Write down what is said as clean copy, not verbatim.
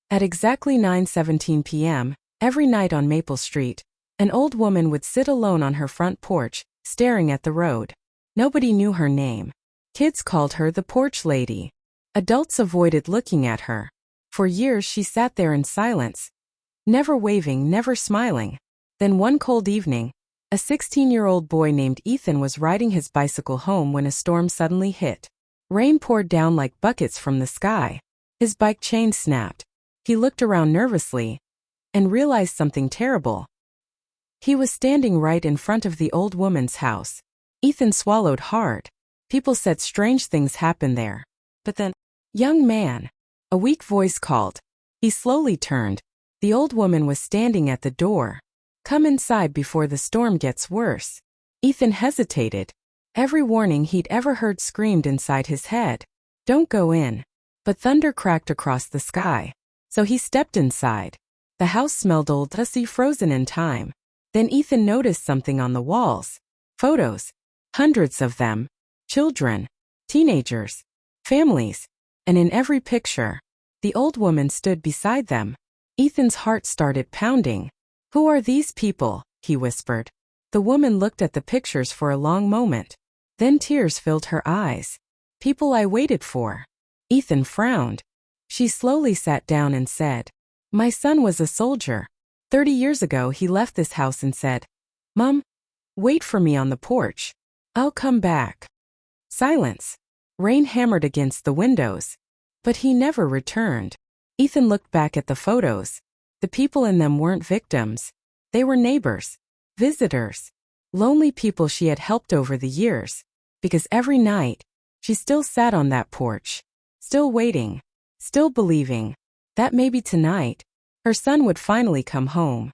At exactly 9:17 p.m., every night on Maple Street, an old woman would sit alone on her front porch, staring at the road. Nobody knew her name. Kids called her the Porch Lady. Adults avoided looking at her. For years she sat there in silence, never waving, never smiling. Then one cold evening, a 16-year-old boy named Ethan was riding his bicycle home when a storm suddenly hit. Rain poured down like buckets from the sky. His bike chain snapped. He looked around nervously and realized something terrible. He was standing right in front of the old woman's house. Ethan swallowed hard. People said strange things happened there. But then, "Young man," a weak voice called. He slowly turned. The old woman was standing at the door. "Come inside before the storm gets worse." Ethan hesitated. Every warning he'd ever heard screamed inside his head. "Don't go in." But thunder cracked across the sky. So he stepped inside. The house smelled old, dusty, frozen in time. Then Ethan noticed something on the walls. Photos. Hundreds of them. Children. Teenagers. Families. And in every picture, the old woman stood beside them. Ethan's heart started pounding. "Who are these people?" he whispered. The woman looked at the pictures for a long moment. Then tears filled her eyes. "People I waited for." Ethan frowned. She slowly sat down and said, "My son was a soldier. 30 years ago he left this house and said, 'Mom, wait for me on the porch. I'll come back.'" Silence. Rain hammered against the windows. But he never returned. Ethan looked back at the photos. The people in them weren't victims. They were neighbors, visitors, lonely people she had helped over the years. Because every night, she still sat on that porch, still waiting, still believing that maybe tonight, her son would finally come home.